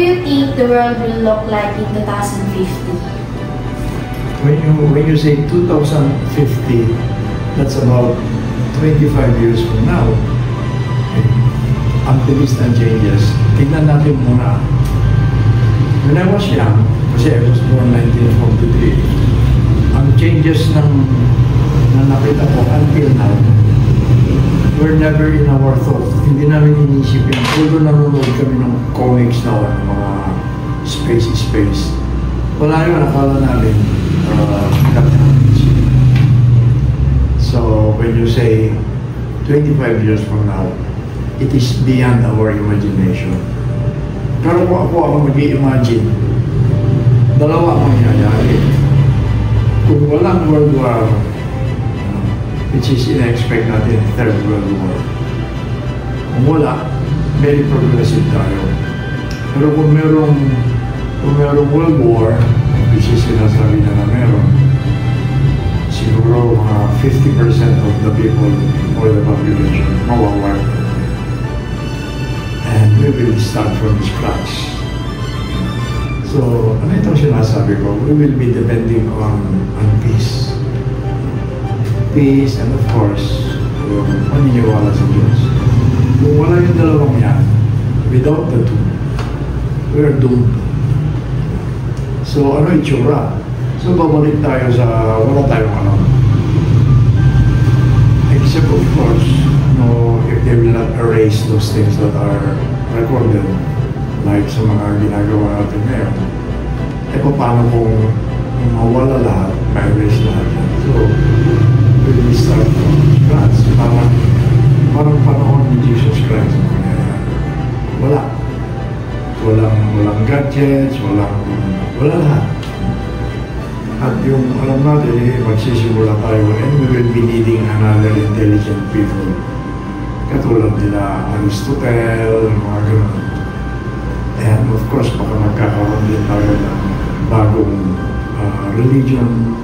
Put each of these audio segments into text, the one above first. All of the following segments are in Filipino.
you think the world will look like in 2050? When you say 2050, that's about 25 years from now. Ang bilis ng changes. Tingnan natin muna. When I was young, kasi I was born 1943, ang changes na nakita ko until now were never in our thought. Hindi namin inisip yun. Although nanonood kami ng comics na mga space. Wala yun, akala namin so when you say 25 years from now, it is beyond our imagination. Pero kung ako mag-i-imagine, dalawa ang mangyayari. Kung walang World War, which is in-expect natin, Third World War. Kung wala, very progressive tayo. Pero kung merong World War, which is sinasabi na meron, siguro mga 50% of the people or the population mawawar. And we will start from scratch. So, ano itong sinasabi ko? We will be depending on peace. Peace and of course, paniniwala sa Diyos. Kung wala yung dalawang yan, without the two, we are doomed. So, ano itsura? So, babalik tayo sa wala tayong ano. Except of course, if they will not erase those things that are recorded, like sa mga ginagawa natin ngayon, paano kung mawala lahat, ma-erase lahat. So, we will start from scratch. Parang panahon ni Jesus Christ. Walang gadgets, wala lahat. At yung alam natin, magsisimula tayo and we will be needing another intelligent people. Katulad nila Aristotle, mga ganun. And of course, baka magkakaroon din tayo ng bagong religion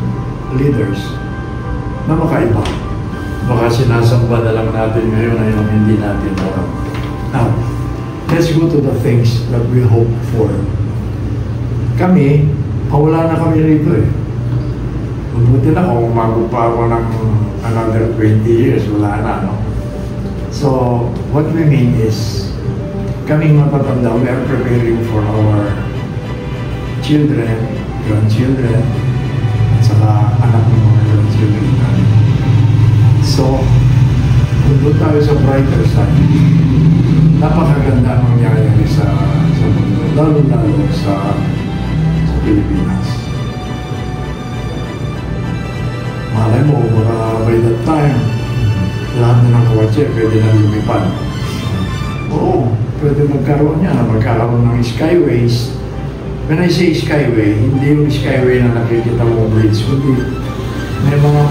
leaders na makaiba. Baka sinasamba na lang natin ngayon ay yung hindi natin alam. Now, let's go to the things that we hope for. Kami, wala na kami rito eh. Mabuti na kung umago pa ako ng another 20 years, wala na, no? So, what we mean is, kaming matatanda, we are preparing for our children, grandchildren, at saka anak ng mga grandchildren natin. So, kung doon tayo sa brighter side, napakaganda ang nangyayari sa mundo, lalo-lalo sa Pilipinas. Malay mo, baka by that time, lahat na ng kawatse pwede na lumipad. Oo, pwede magkaroon niya, magkaroon ng skyways. When I say skyway, hindi yung skyway na nakikita mo bridge, kundi may mga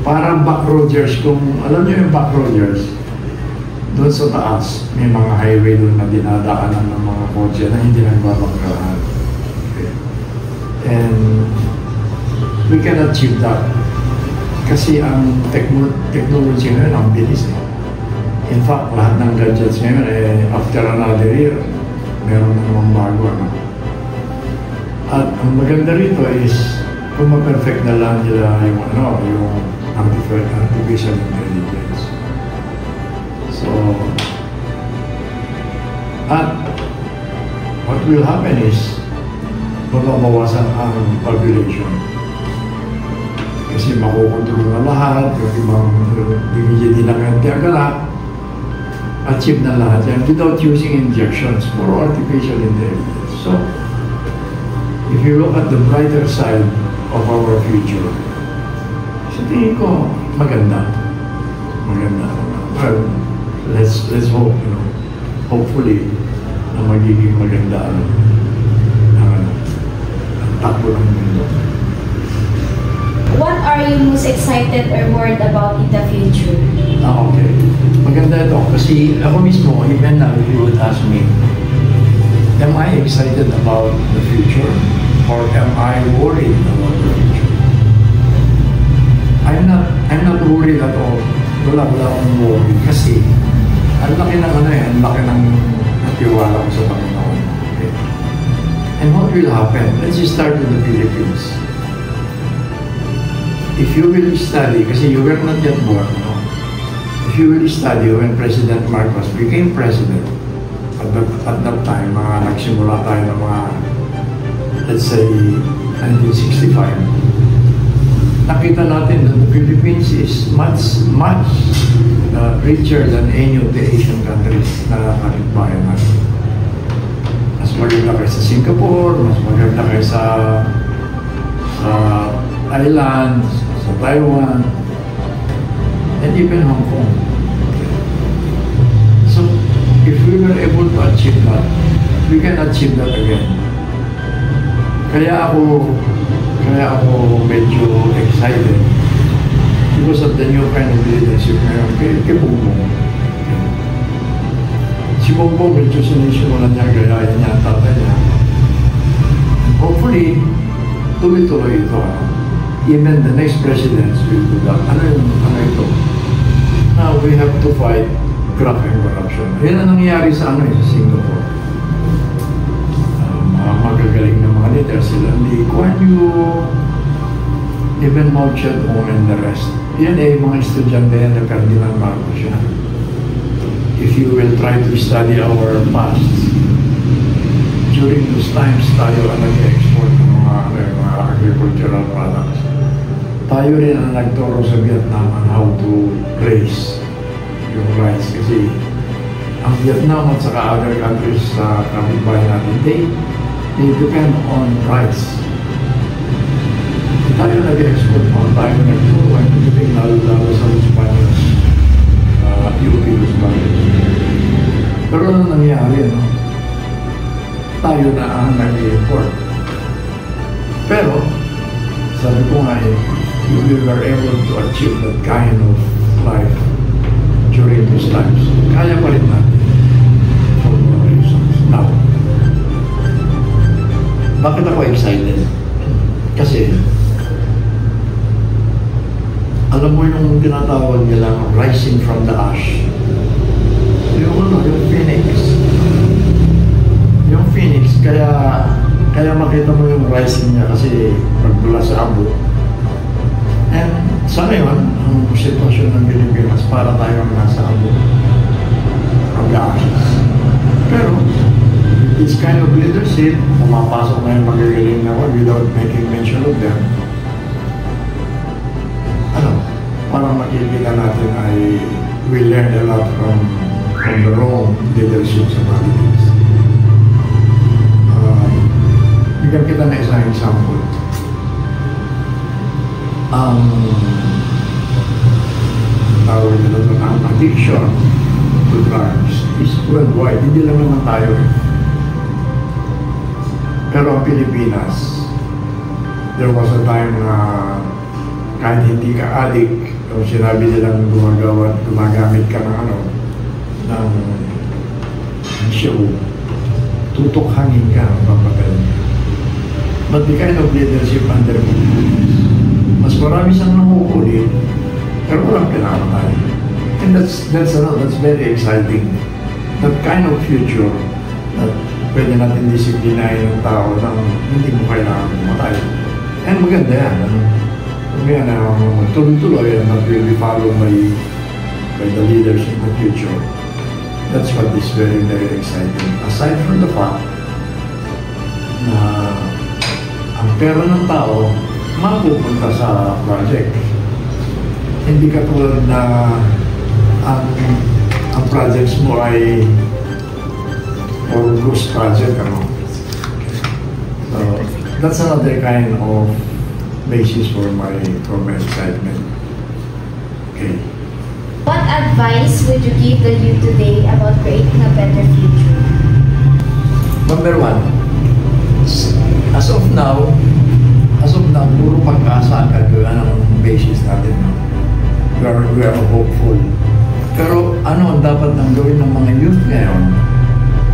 parang back Rogers. Kung alam niyo yung back Rogers, doon sa taas, may mga highway doon na dinadaanan ng mga kotse na hindi nagbabanggaan. Okay. And we can achieve that. Kasi ang technology ngayon, ang bilis eh. In fact, lahat ng gadgets ngayon, after another year, meron na namang bago. At ang maganda rito is, kung ma-perfect na lang nila yung artificial intelligence. So, at what will happen is, mababawasan ang population. Kasi makukontrol na lahat, yung ibang bigyan lang ang tiagala, achieve na lahat yan without using injections, more artificial intelligence. So, if you look at the brighter side of our future, sa tingin ko, maganda. Well, let's hope, hopefully, na magiging maganda ang takbo ng mundo. What are you most excited or worried about in the future? Okay. Maganda ito kasi ako mismo, even now, if you would ask me, am I excited about the future or am I worried about the future? I'm not worried at all. Wala akong worry kasi ang laki ng ang laki ng natiwala ko sa Panginoon. Okay. And what will happen? Let's just start with the Philippines. If you will study, kasi you were not yet born, no? If you will study when President Marcos became president, at that time, nagsimula tayo ng mga, let's say, 1965, nakita natin that the Philippines is much richer than any of the Asian countries na kapitbayan natin. Mas maganda kayo sa Singapore, mas maganda kayo sa Thailand, sa Taiwan, and even Hong Kong. So, if we were able to achieve that, we can achieve that again. Kaya ako medyo excited because of the new kind of leadership ngayon kay Bongbong. Si Bongbong medyo sinisimulan niya gayahin niya ang tatay niya. Hopefully, tuloy-tuloy ito. Even the next presidents will do that. Ano ito? Now, we have to fight graft and corruption. Yan ang nangyayari sa Singapore. Magagaling ng mga leaders sila. Lee Kuan Yew, even Mao Zedong and the rest. Yan mga estudyante yan na Ferdinand Marcos yan. If you will try to study our past, during those times tayo ang nag-export ng mga agricultural products. Tayo rin ang nagturo sa Vietnam on how to raise yung rice. Kasi ang Vietnam at saka other countries sa kapitbahay natin, they depend on rice. Tayo nag-export mo, tayo nagturo ang pagdating lalo sa Spanish, European Spanish. Pero ano nangyari, no? Tayo na ang nag-import. Pero, sabi ko nga we were able to achieve that kind of life during those times. Kaya pa rin natin for more reasons. Now, bakit ako excited? Kasi, alam mo yung tinatawag nilang rising from the ash. Yung phoenix. Yung phoenix, kaya makita mo yung rising niya kasi magmula sa abo. And sa ngayon, ang sitwasyon ng Pilipinas para tayong nasa abo. From the ashes. Pero, this kind of leadership, pumapasok na yung magagaling na without making mention of them. Parang makikita natin ay we learned a lot from the wrong leadership sa Philippines. Bigyan kita na isang example. Tawag nila ito ang addiction to drugs is worldwide. Hindi lang naman tayo. Pero ang Pilipinas, there was a time na kahit hindi ka addict, kung sinabi nilang gumagamit ka ng show, tutukhangin ka ang papagay. But the kind of leadership under mas marami siyang nanguhuli, pero walang pinamatay. And that's very exciting. That kind of future that pwede natin disiplinahin ng tao na hindi mo kailangan pumatay. And maganda yan. Ngayon, tuloy-tuloy that will be followed by the leaders in the future. That's what is very, very exciting. Aside from the fact na ang pera ng tao mapupunta sa project. Hindi katulad na ang projects mo ay or loose project. So, that's another kind of basis for my excitement. Okay. What advice would you give the youth today about creating a better future? Number one, as of now, puro pag-asa ang basis natin. We are hopeful. Pero ano ang dapat nang gawin ng mga youth ngayon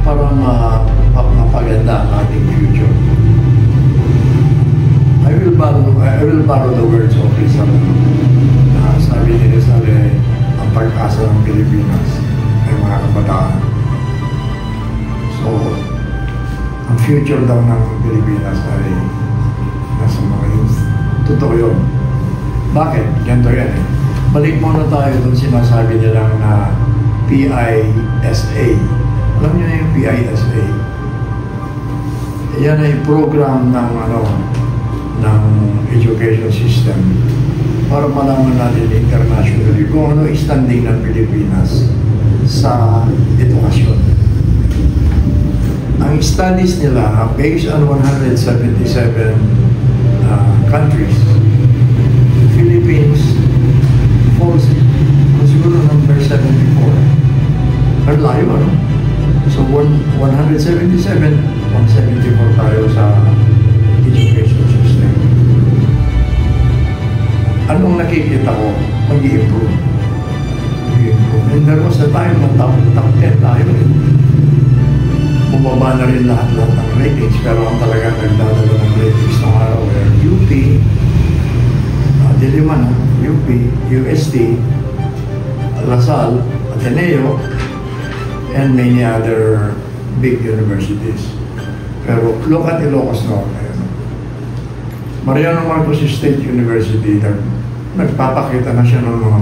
para mapaganda ang ating future? I will borrow the words of Rizal. Sabi ni Rizal ang pag-asa ng Pilipinas ay mga kabataan. So, ang future daw ng Pilipinas ay nasa mga youth. Totoo yun. Bakit? Ganito yan eh. Balik muna tayo doon sinasabi nilang na PISA. Alam niyo na yung PISA? Yan ay program ng ng education system para malaman natin internationally kung ano standing ng Pilipinas sa edukasyon. Ang studies nila based on 177 countries. Philippines falls siguro number 74. Pero layo, ano? So 177, 174 tayo sa education system. Anong nakikita ko? Mag-i-improve. And there was a time na top 10 tayo. Bumaba na rin lahat-lahat ng ratings, pero ang talagang nagdadala ng ratings ng araw ay UP, Diliman, UP, UST, Lasal, Ateneo, and many other big universities. Pero look at Ilocos Norte. Mariano Marcos State University, nagpapakita na siya ng mga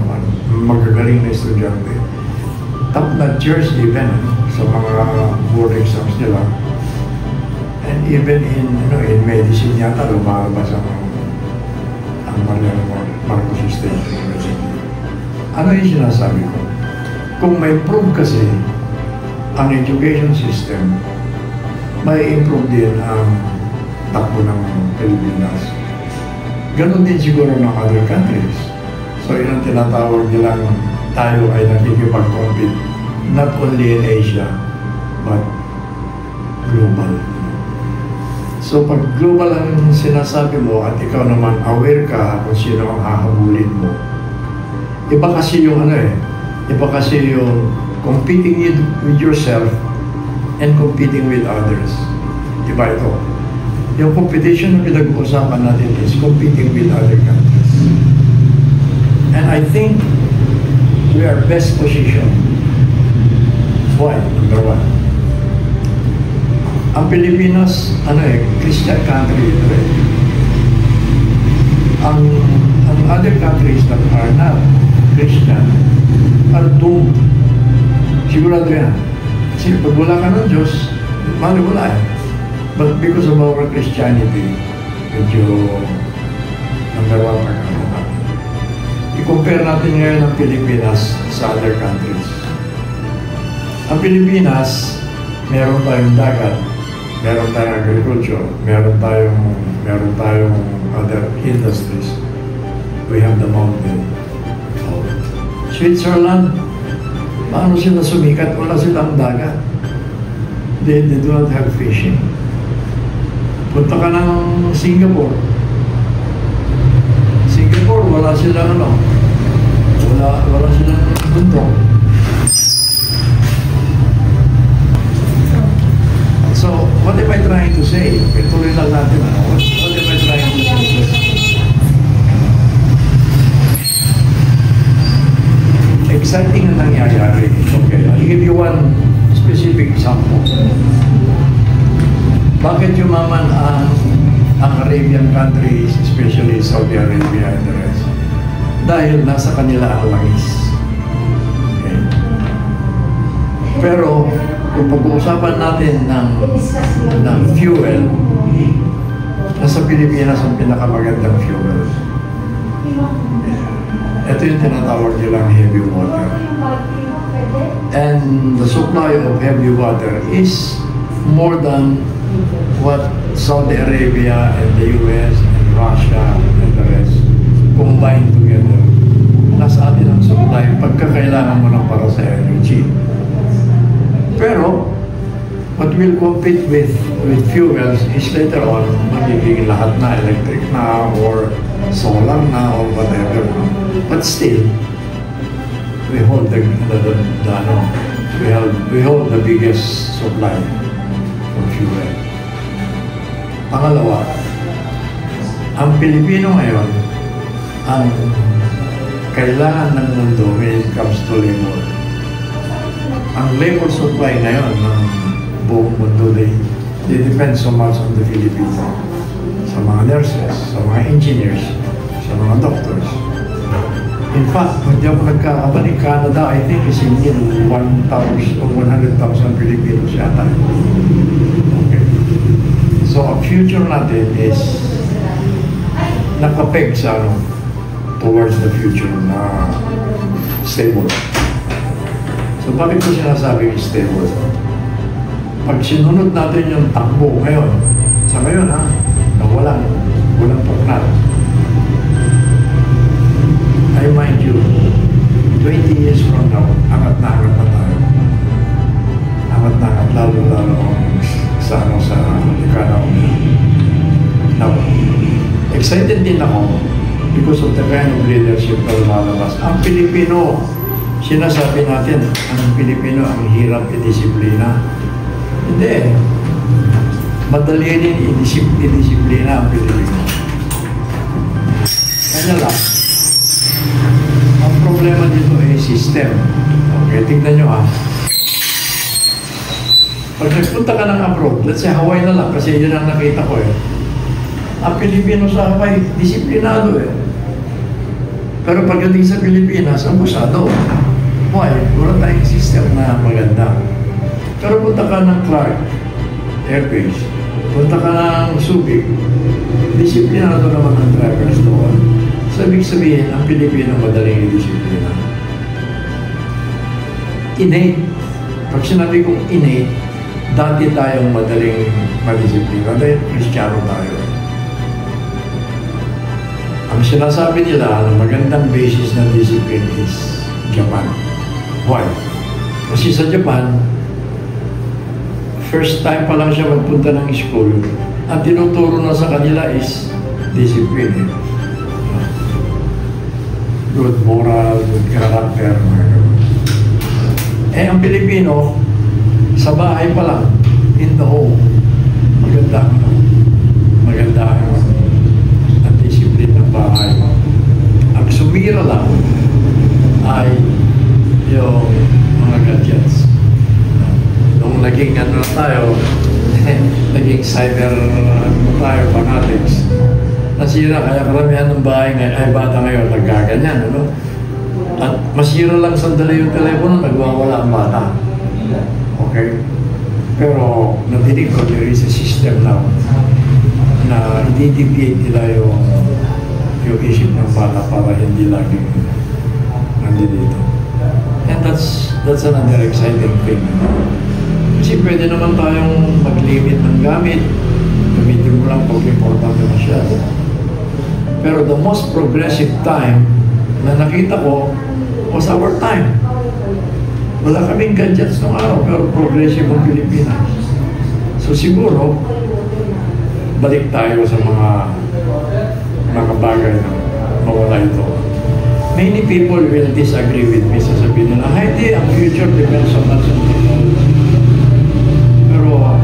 magagaling na estudyante. Top-notchers even sa mga board exams nila. And even in medicine yata, lumalabas ang Mariano Marcos State University. Ano yung sinasabi ko? Kung may improve kasi ang education system, may improve din ang takbo ng Pilipinas. Ganon din siguro ng other countries. So yun ang tinatawag nilang tayo ay nakikipag-compete not only in Asia but global. So pag global ang sinasabi mo at ikaw naman aware ka kung sino ang hahabulin mo, iba kasi yung iba kasi yung competing with yourself and competing with others. Iba ito. Yung competition na pinag-uusapan natin is competing with other countries. And I think we are best positioned. Why? Number one. Ang Pilipinas, Christian country ito eh. Ang other countries that are not Christian are doomed. Sigurado yan. Kasi pag wala ka ng Diyos, mali wala eh. But because of our Christianity, medyo number one pa kami natin. I-compare natin ngayon ang Pilipinas sa other countries. Ang Pilipinas, meron tayong dagat, meron tayong agriculture, meron tayong other industries. We have the mountain. Switzerland, paano sila sumikat? Wala silang dagat. They do not have fishing. Punta ka ng Singapore. Singapore, wala silang wala silang bundok. So, what am I trying to say? Tuloy lang natin, What am I trying to say? Exciting na nangyayari. Okay, I'll give you one specific example. Bakit yumaman ang Arabian countries, especially Saudi Arabia and the rest? Dahil nasa kanila ang langis. Okay. Pero kung pag-uusapan natin ng fuel, nasa Pilipinas ang pinakamagandang fuel. Ito yung tinatawag nilang heavy water. And the supply of heavy water is more than what Saudi Arabia and the US and Russia and the rest combined together. Nasa atin ang supply pagkakailangan mo ng para sa energy. Pero what will compete with fuels is later on magiging lahat na electric na or solar na or whatever. But still, we hold the biggest supply of fuel. Pangalawa, ang Pilipino ngayon ang kailangan ng mundo when it comes to labor. Ang labor supply ngayon ng buong mundo ay They depend so much on the Philippines. Sa mga nurses, sa mga engineers, sa mga doctors. In fact, kung di ako nagkakamali, Canada, I think, is in 1,000 or 100,000 Filipinos yata. Okay. So, ang future natin is nakapeg sa towards the future na stable. So, bakit ko sinasabing stable? Pag sinunod natin yung takbo ngayon, sa ngayon ha, na walang puknat. I mind you, 20 years from now, angat na tayo. Angat na angat, lalo sa economy. Now, excited din ako because of the kind of leadership na lumalabas. Ang Pilipino, sinasabi natin, ang Pilipino ang hirap i-disiplina. Hindi. Madali rin i-disiplina ang Pilipino. Kanya lang. Ang problema dito ay system. Okay, tignan nyo ha. Pag nagpunta ka ng abroad, let's say Hawaii na lang, kasi yun ang nakita ko eh. Ang Pilipino sa Hawaii, disiplinado eh. Pero pagdating sa Pilipinas, abusado. Why? Wala tayong system na maganda. Pero punta ka ng Clark Airways, punta ka ng Subic, disiplinado naman ang drivers doon. So, ibig sabihin, ang Pilipino madaling i-disiplina. Innate. Pag sinabi kong innate, dati tayong madaling madisiplina dahil Kristiyano tayo. Ang sinasabi nila na magandang basis ng discipline is Japan. Why? Kasi sa Japan, first time pa lang siya magpunta ng school, ang tinuturo na sa kanila is discipline. Good moral, good character, mga ganun. Eh, ang Pilipino, sa bahay pa lang, in the home, maganda ang discipline ng bahay. Ang sumira lang ay yung mga gadgets. Nung naging tayo, naging cyber tayo, fanatics. Nasira, kaya karamihan ng bahay ay bata ngayon, nagkaganyan, ano? At masira lang sandali yung telepono, nagwawala ang bata. Okay? Pero, nadinig ko, there is a system now na i-deviate nila yung isip ng bata para hindi laging nandito. And that's another exciting thing. Kasi pwede naman tayong mag-limit ng gamit. Gamitin mo lang pag importante masyado. Pero the most progressive time na nakita ko was our time. Wala kaming gadgets nung araw, pero progressive ang Pilipinas. So siguro, balik tayo sa mga bagay na mawala ito. Many people will disagree with me. Sasabihin nila, hindi, ang future depends on us and pero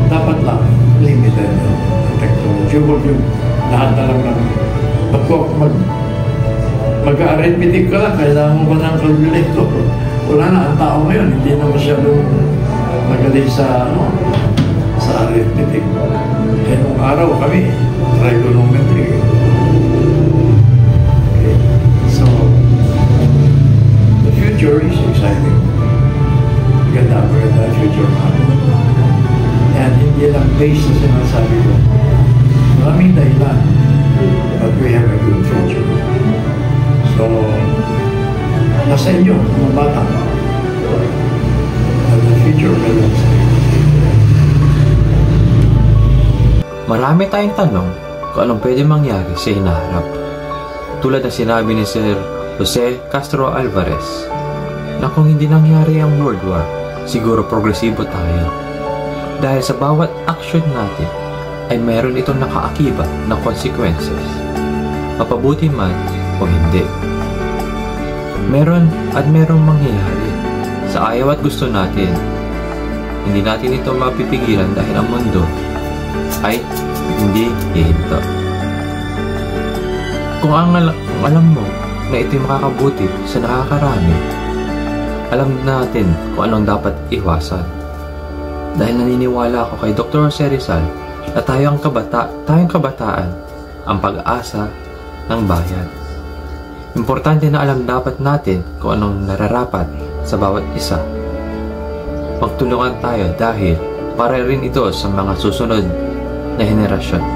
dapat lang limited ang technology. Huwag yung lahat na lang ng mag-arithmetic ka lang, kailangan mo ba ng calculator? Wala na, ang tao ngayon, hindi na masyadong magaling sa arithmetic. Eh, nung araw kami, trigonometry. Okay. So, the future is exciting. Maganda ang future natin. And hindi lang based sa sinasabi ko. Maraming dahilan, but we have a good future. So, nasa inyo, mga bata. And the future belongs to you. Marami tayong tanong kung anong pwede mangyari sa hinaharap. Tulad ng sinabi ni Sir Jose Castro Alvarez na kung hindi nangyari ang World War, siguro progresibo tayo. Dahil sa bawat action natin ay meron itong nakaakibat na consequences. Mapabuti man o hindi. Meron at merong mangyayari sa ayaw at gusto natin. Hindi natin ito mapipigilan dahil ang mundo ay hindi hihinto. Kung alam mo na ito'y makakabuti sa nakakarami, alam natin kung anong dapat iwasan. Dahil naniniwala ako kay Dr. Jose Rizal na tayong kabataan ang pag-asa ng bayan. Importante na alam dapat natin kung anong nararapat sa bawat isa. Magtulungan tayo dahil para rin ito sa mga susunod na henerasyon.